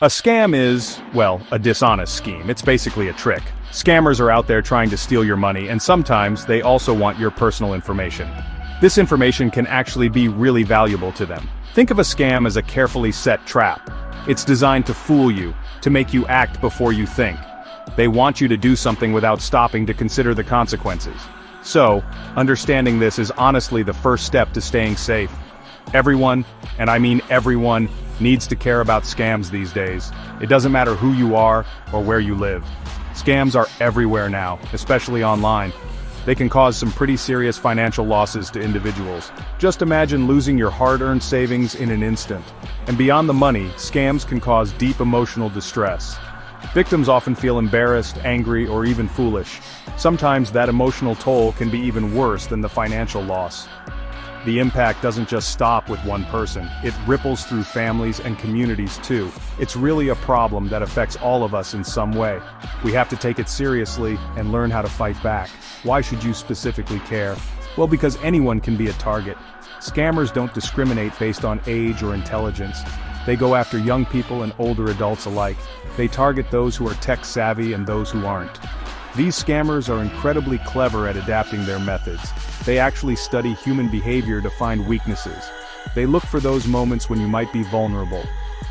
A scam is, well, a dishonest scheme. It's basically a trick. Scammers are out there trying to steal your money, and sometimes they also want your personal information. This information can actually be really valuable to them. Think of a scam as a carefully set trap. It's designed to fool you, to make you act before you think. They want you to do something without stopping to consider the consequences. So, understanding this is honestly the first step to staying safe. Everyone, and I mean everyone, needs to care about scams these days. It doesn't matter who you are or where you live. Scams are everywhere now, especially online. They can cause some pretty serious financial losses to individuals. Just imagine losing your hard-earned savings in an instant. And beyond the money, scams can cause deep emotional distress. Victims often feel embarrassed, angry, or even foolish. Sometimes that emotional toll can be even worse than the financial loss. The impact doesn't just stop with one person, it ripples through families and communities too. It's really a problem that affects all of us in some way. We have to take it seriously and learn how to fight back. Why should you specifically care? Well, because anyone can be a target. Scammers don't discriminate based on age or intelligence. They go after young people and older adults alike. They target those who are tech-savvy and those who aren't. These scammers are incredibly clever at adapting their methods. They actually study human behavior to find weaknesses. They look for those moments when you might be vulnerable.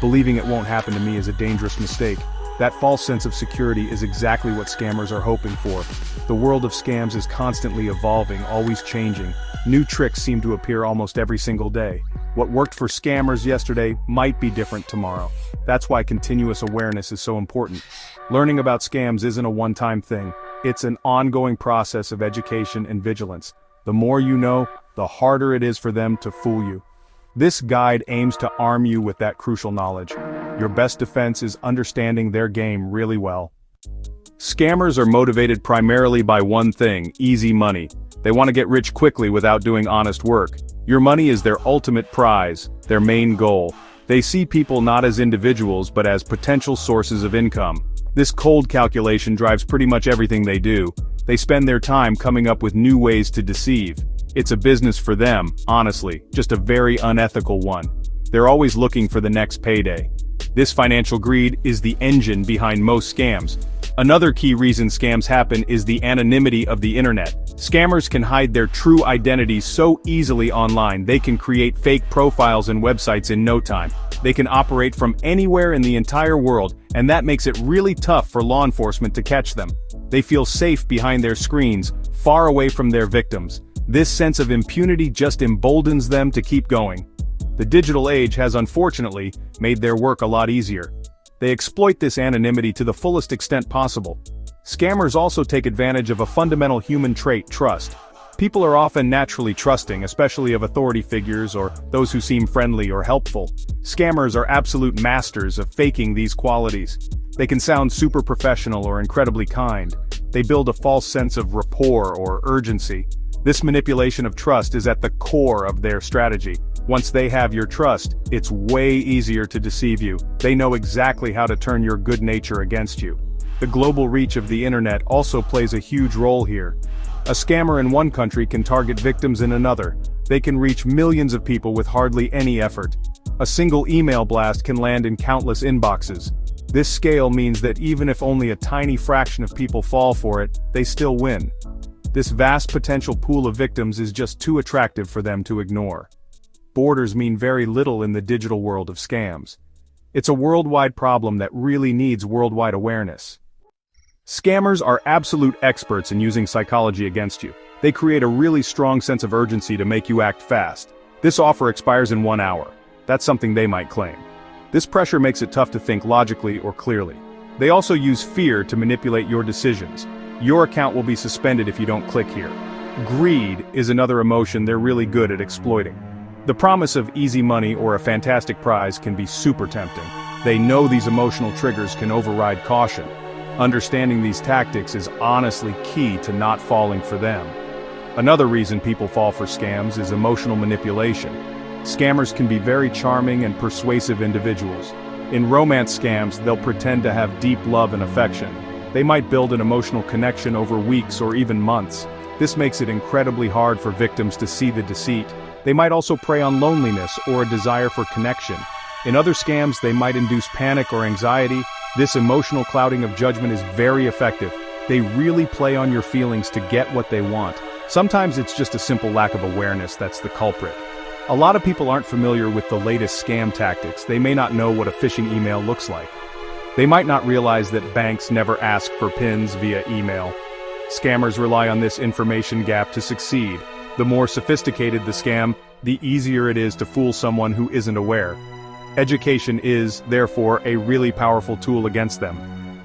Believing it won't happen to me is a dangerous mistake. That false sense of security is exactly what scammers are hoping for. The world of scams is constantly evolving, always changing. New tricks seem to appear almost every single day. What worked for scammers yesterday might be different tomorrow. That's why continuous awareness is so important. Learning about scams isn't a one-time thing. It's an ongoing process of education and vigilance. The more you know, the harder it is for them to fool you. This guide aims to arm you with that crucial knowledge. Your best defense is understanding their game really well. Scammers are motivated primarily by one thing: easy money. They want to get rich quickly without doing honest work. Your money is their ultimate prize, their main goal. They see people not as individuals but as potential sources of income. This cold calculation drives pretty much everything they do. They spend their time coming up with new ways to deceive. It's a business for them, honestly, just a very unethical one. They're always looking for the next payday. This financial greed is the engine behind most scams. Another key reason scams happen is the anonymity of the internet. Scammers can hide their true identities so easily online. They can create fake profiles and websites in no time. They can operate from anywhere in the entire world, and that makes it really tough for law enforcement to catch them. They feel safe behind their screens, far away from their victims. This sense of impunity just emboldens them to keep going. The digital age has unfortunately made their work a lot easier. They exploit this anonymity to the fullest extent possible. Scammers also take advantage of a fundamental human trait: trust. People are often naturally trusting, especially of authority figures or those who seem friendly or helpful. Scammers are absolute masters of faking these qualities. They can sound super professional or incredibly kind. They build a false sense of rapport or urgency. This manipulation of trust is at the core of their strategy. Once they have your trust, it's way easier to deceive you. They know exactly how to turn your good nature against you. The global reach of the internet also plays a huge role here. A scammer in one country can target victims in another. They can reach millions of people with hardly any effort. A single email blast can land in countless inboxes. This scale means that even if only a tiny fraction of people fall for it, they still win. This vast potential pool of victims is just too attractive for them to ignore. Borders mean very little in the digital world of scams. It's a worldwide problem that really needs worldwide awareness. Scammers are absolute experts in using psychology against you. They create a really strong sense of urgency to make you act fast. This offer expires in 1 hour. That's something they might claim. This pressure makes it tough to think logically or clearly. They also use fear to manipulate your decisions. Your account will be suspended if you don't click here. Greed is another emotion they're really good at exploiting. The promise of easy money or a fantastic prize can be super tempting. They know these emotional triggers can override caution. Understanding these tactics is honestly key to not falling for them. Another reason people fall for scams is emotional manipulation. Scammers can be very charming and persuasive individuals. In romance scams, they'll pretend to have deep love and affection. They might build an emotional connection over weeks or even months. This makes it incredibly hard for victims to see the deceit. They might also prey on loneliness or a desire for connection. In other scams, they might induce panic or anxiety. This emotional clouding of judgment is very effective. They really play on your feelings to get what they want. Sometimes it's just a simple lack of awareness that's the culprit. A lot of people aren't familiar with the latest scam tactics. They may not know what a phishing email looks like. They might not realize that banks never ask for PINs via email. Scammers rely on this information gap to succeed. The more sophisticated the scam, the easier it is to fool someone who isn't aware. Education is, therefore, a really powerful tool against them.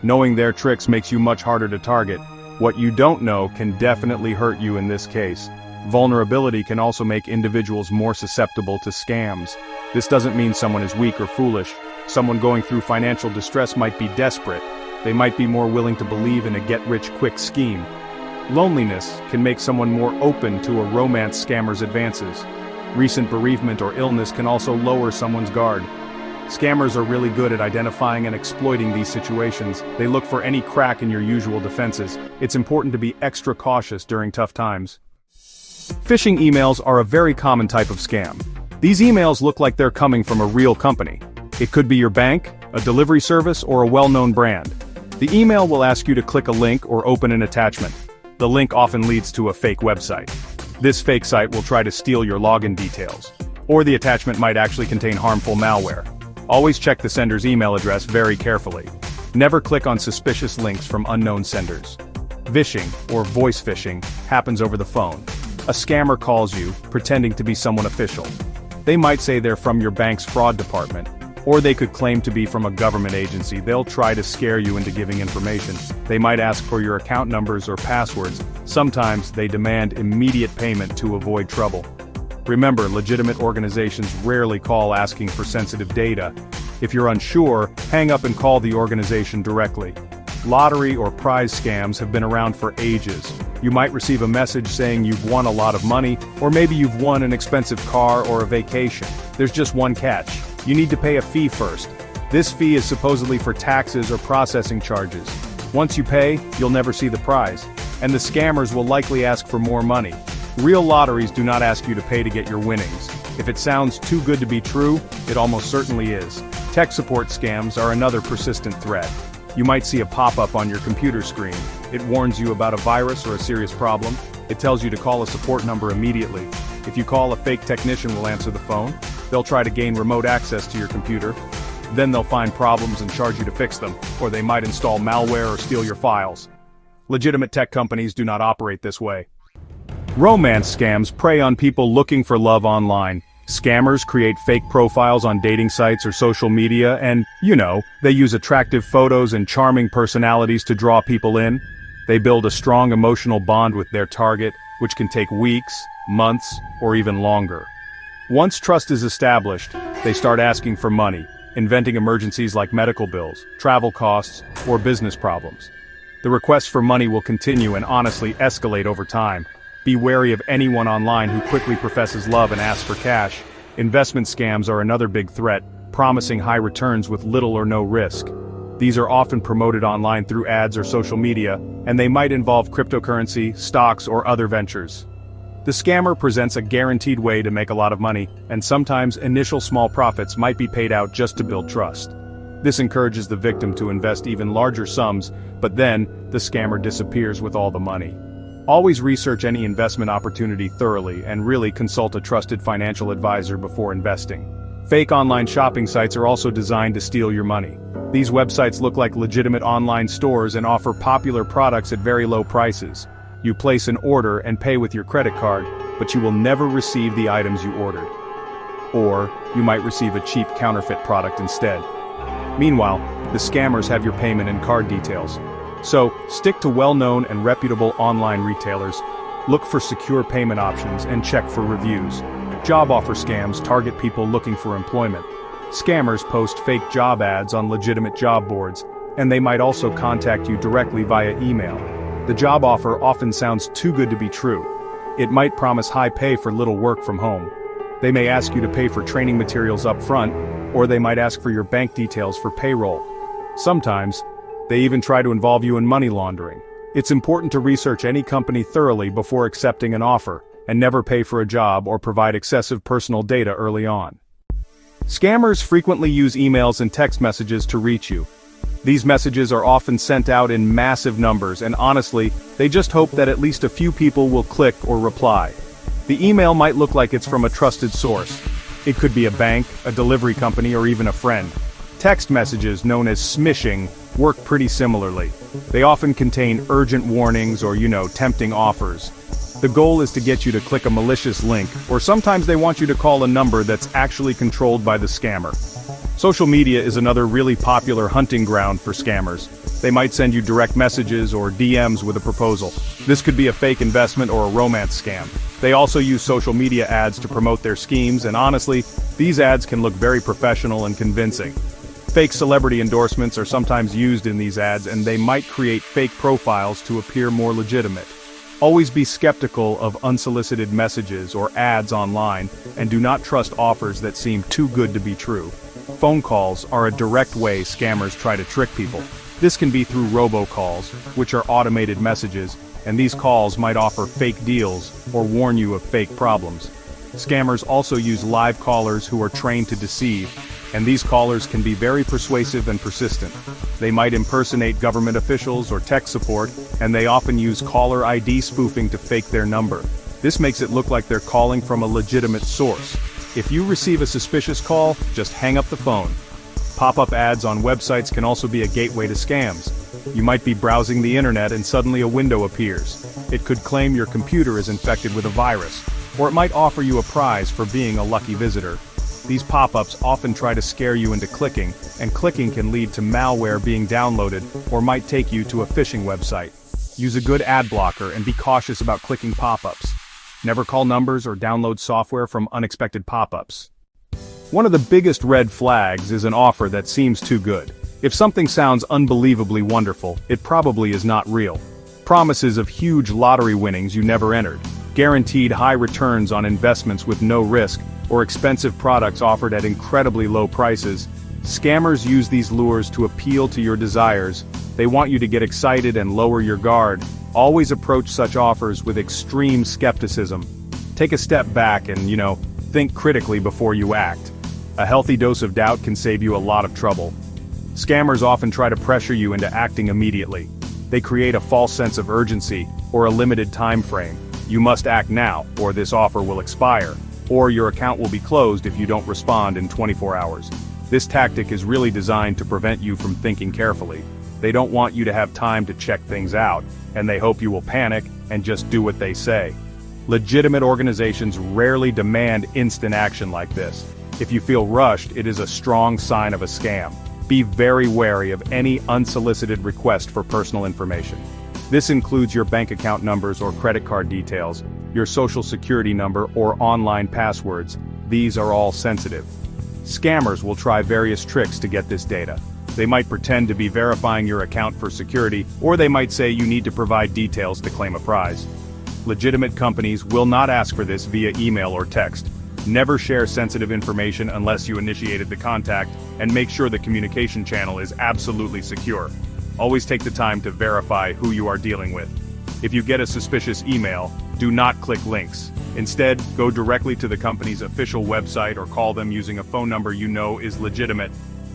Knowing their tricks makes you much harder to target. What you don't know can definitely hurt you in this case. Vulnerability can also make individuals more susceptible to scams. This doesn't mean someone is weak or foolish. Someone going through financial distress might be desperate. They might be more willing to believe in a get-rich-quick scheme. Loneliness can make someone more open to a romance scammer's advances. Recent bereavement or illness can also lower someone's guard. Scammers are really good at identifying and exploiting these situations. They look for any crack in your usual defenses. It's important to be extra cautious during tough times. Phishing emails are a very common type of scam. These emails look like they're coming from a real company. It could be your bank, a delivery service, or a well-known brand. The email will ask you to click a link or open an attachment. The link often leads to a fake website. This fake site will try to steal your login details. Or the attachment might actually contain harmful malware. Always check the sender's email address very carefully. Never click on suspicious links from unknown senders. Vishing, or voice phishing, happens over the phone. A scammer calls you, pretending to be someone official. They might say they're from your bank's fraud department, or they could claim to be from a government agency. They'll try to scare you into giving information. They might ask for your account numbers or passwords. Sometimes they demand immediate payment to avoid trouble. Remember, legitimate organizations rarely call asking for sensitive data. If you're unsure, hang up and call the organization directly. Lottery or prize scams have been around for ages. You might receive a message saying you've won a lot of money, or maybe you've won an expensive car or a vacation. There's just one catch. You need to pay a fee first. This fee is supposedly for taxes or processing charges. Once you pay, you'll never see the prize, and the scammers will likely ask for more money. Real lotteries do not ask you to pay to get your winnings. If it sounds too good to be true, it almost certainly is. Tech support scams are another persistent threat. You might see a pop-up on your computer screen. It warns you about a virus or a serious problem. It tells you to call a support number immediately. If you call, a fake technician will answer the phone. They'll try to gain remote access to your computer. Then they'll find problems and charge you to fix them, or they might install malware or steal your files. Legitimate tech companies do not operate this way. Romance scams prey on people looking for love online. Scammers create fake profiles on dating sites or social media and, they use attractive photos and charming personalities to draw people in. They build a strong emotional bond with their target, which can take weeks, months, or even longer. Once trust is established, they start asking for money, inventing emergencies like medical bills, travel costs, or business problems. The requests for money will continue and honestly escalate over time. Be wary of anyone online who quickly professes love and asks for cash. Investment scams are another big threat, promising high returns with little or no risk. These are often promoted online through ads or social media, and they might involve cryptocurrency, stocks, or other ventures. The scammer presents a guaranteed way to make a lot of money, and sometimes initial small profits might be paid out just to build trust. This encourages the victim to invest even larger sums, but then, the scammer disappears with all the money. Always research any investment opportunity thoroughly and really consult a trusted financial advisor before investing. Fake online shopping sites are also designed to steal your money. These websites look like legitimate online stores and offer popular products at very low prices. You place an order and pay with your credit card, but you will never receive the items you ordered. Or, you might receive a cheap counterfeit product instead. Meanwhile, the scammers have your payment and card details. So, stick to well-known and reputable online retailers, look for secure payment options, and check for reviews. Job offer scams target people looking for employment. Scammers post fake job ads on legitimate job boards, and they might also contact you directly via email. The job offer often sounds too good to be true. It might promise high pay for little work from home. They may ask you to pay for training materials up front, or they might ask for your bank details for payroll. Sometimes, they even try to involve you in money laundering. It's important to research any company thoroughly before accepting an offer, and never pay for a job or provide excessive personal data early on. Scammers frequently use emails and text messages to reach you. These messages are often sent out in massive numbers, and honestly, they just hope that at least a few people will click or reply. The email might look like it's from a trusted source. It could be a bank, a delivery company, or even a friend. Text messages, known as smishing, work pretty similarly. They often contain urgent warnings or, tempting offers. The goal is to get you to click a malicious link, or sometimes they want you to call a number that's actually controlled by the scammer. Social media is another really popular hunting ground for scammers. They might send you direct messages or DMs with a proposal. This could be a fake investment or a romance scam. They also use social media ads to promote their schemes, and honestly, these ads can look very professional and convincing. Fake celebrity endorsements are sometimes used in these ads, and they might create fake profiles to appear more legitimate. Always be skeptical of unsolicited messages or ads online, and do not trust offers that seem too good to be true. Phone calls are a direct way scammers try to trick people. This can be through robocalls, which are automated messages, and these calls might offer fake deals or warn you of fake problems. Scammers also use live callers who are trained to deceive, and these callers can be very persuasive and persistent. They might impersonate government officials or tech support, and they often use caller ID spoofing to fake their number. This makes it look like they're calling from a legitimate source. If you receive a suspicious call, just hang up the phone. Pop-up ads on websites can also be a gateway to scams. You might be browsing the internet and suddenly a window appears. It could claim your computer is infected with a virus, or it might offer you a prize for being a lucky visitor. These pop-ups often try to scare you into clicking, and clicking can lead to malware being downloaded or might take you to a phishing website. Use a good ad blocker and be cautious about clicking pop-ups. Never call numbers or download software from unexpected pop-ups. One of the biggest red flags is an offer that seems too good. If something sounds unbelievably wonderful, it probably is not real. Promises of huge lottery winnings you never entered, guaranteed high returns on investments with no risk, or expensive products offered at incredibly low prices. Scammers use these lures to appeal to your desires. They want you to get excited and lower your guard. Always approach such offers with extreme skepticism. Take a step back and, think critically before you act. A healthy dose of doubt can save you a lot of trouble. Scammers often try to pressure you into acting immediately. They create a false sense of urgency, or a limited time frame. You must act now, or this offer will expire, or your account will be closed if you don't respond in 24 hours. This tactic is really designed to prevent you from thinking carefully. They don't want you to have time to check things out, and they hope you will panic and just do what they say. Legitimate organizations rarely demand instant action like this. If you feel rushed, it is a strong sign of a scam. Be very wary of any unsolicited request for personal information. This includes your bank account numbers or credit card details, your social security number or online passwords. These are all sensitive. Scammers will try various tricks to get this data. They might pretend to be verifying your account for security, or they might say you need to provide details to claim a prize. Legitimate companies will not ask for this via email or text. Never share sensitive information unless you initiated the contact, and make sure the communication channel is absolutely secure. Always take the time to verify who you are dealing with. If you get a suspicious email, do not click links. Instead, go directly to the company's official website or call them using a phone number you know is legitimate.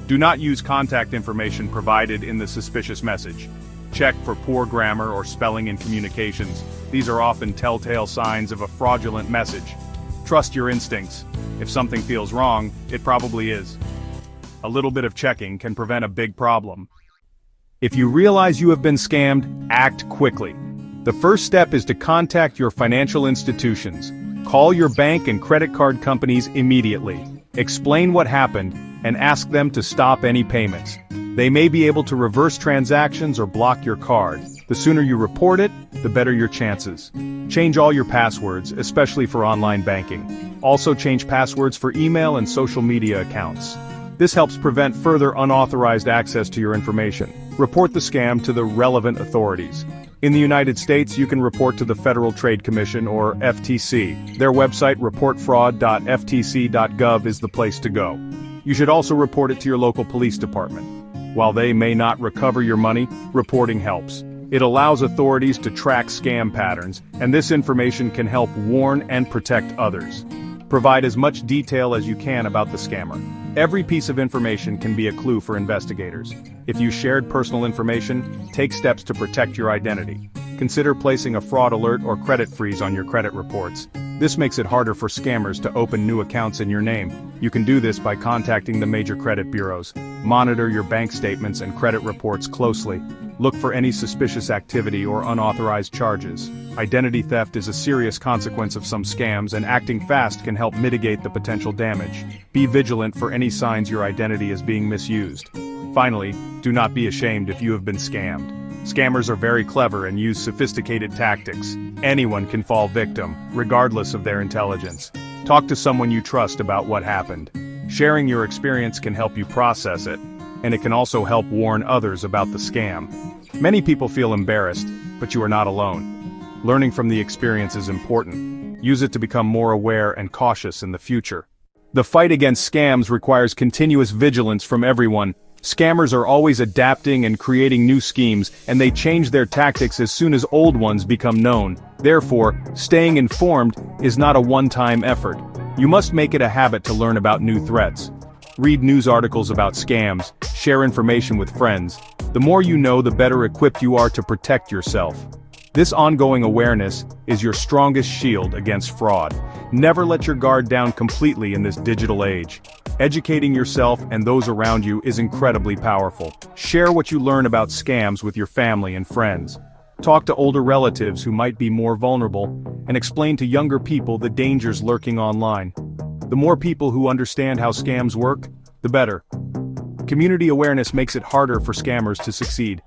Do not use contact information provided in the suspicious message. Check for poor grammar or spelling in communications. These are often telltale signs of a fraudulent message. Trust your instincts. If something feels wrong, it probably is. A little bit of checking can prevent a big problem. If you realize you have been scammed, act quickly. The first step is to contact your financial institutions. Call your bank and credit card companies immediately. Explain what happened, and ask them to stop any payments. They may be able to reverse transactions or block your card. The sooner you report it, the better your chances. Change all your passwords, especially for online banking. Also change passwords for email and social media accounts. This helps prevent further unauthorized access to your information. Report the scam to the relevant authorities. In the United States, you can report to the Federal Trade Commission, or FTC. Their website, reportfraud.ftc.gov, is the place to go. You should also report it to your local police department. While they may not recover your money, reporting helps. It allows authorities to track scam patterns, and this information can help warn and protect others. Provide as much detail as you can about the scammer. Every piece of information can be a clue for investigators. If you shared personal information, take steps to protect your identity. Consider placing a fraud alert or credit freeze on your credit reports. This makes it harder for scammers to open new accounts in your name. You can do this by contacting the major credit bureaus. Monitor your bank statements and credit reports closely. Look for any suspicious activity or unauthorized charges. Identity theft is a serious consequence of some scams, and acting fast can help mitigate the potential damage. Be vigilant for any signs your identity is being misused. Finally, do not be ashamed if you have been scammed. Scammers are very clever and use sophisticated tactics. Anyone can fall victim, regardless of their intelligence. Talk to someone you trust about what happened. Sharing your experience can help you process it, and it can also help warn others about the scam. Many people feel embarrassed, but you are not alone. Learning from the experience is important. Use it to become more aware and cautious in the future. The fight against scams requires continuous vigilance from everyone. Scammers are always adapting and creating new schemes, and they change their tactics as soon as old ones become known. Therefore, staying informed is not a one-time effort. You must make it a habit to learn about new threats. Read news articles about scams, share information with friends. The more you know, the better equipped you are to protect yourself. This ongoing awareness is your strongest shield against fraud. Never let your guard down completely in this digital age. Educating yourself and those around you is incredibly powerful. Share what you learn about scams with your family and friends. Talk to older relatives who might be more vulnerable, and explain to younger people the dangers lurking online. The more people who understand how scams work, the better. Community awareness makes it harder for scammers to succeed.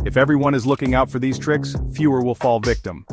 If everyone is looking out for these tricks, fewer will fall victim.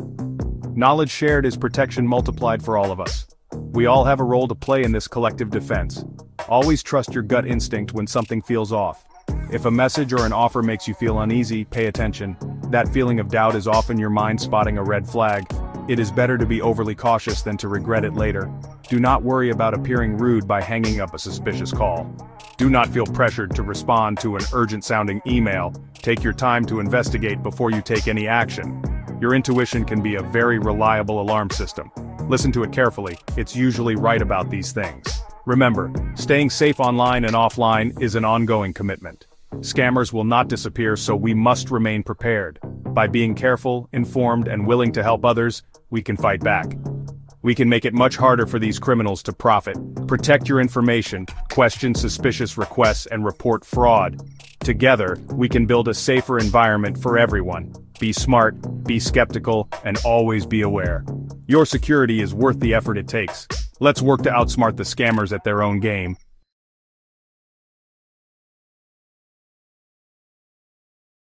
Knowledge shared is protection multiplied for all of us. We all have a role to play in this collective defense. Always trust your gut instinct when something feels off. If a message or an offer makes you feel uneasy, pay attention. That feeling of doubt is often your mind spotting a red flag. It is better to be overly cautious than to regret it later. Do not worry about appearing rude by hanging up a suspicious call. Do not feel pressured to respond to an urgent-sounding email. Take your time to investigate before you take any action. Your intuition can be a very reliable alarm system. Listen to it carefully, it's usually right about these things. Remember, staying safe online and offline is an ongoing commitment. Scammers will not disappear, so we must remain prepared. By being careful, informed, and willing to help others, we can fight back. We can make it much harder for these criminals to profit. Protect your information, question suspicious requests, and report fraud. Together, we can build a safer environment for everyone. Be smart, be skeptical, and always be aware. Your security is worth the effort it takes. Let's work to outsmart the scammers at their own game.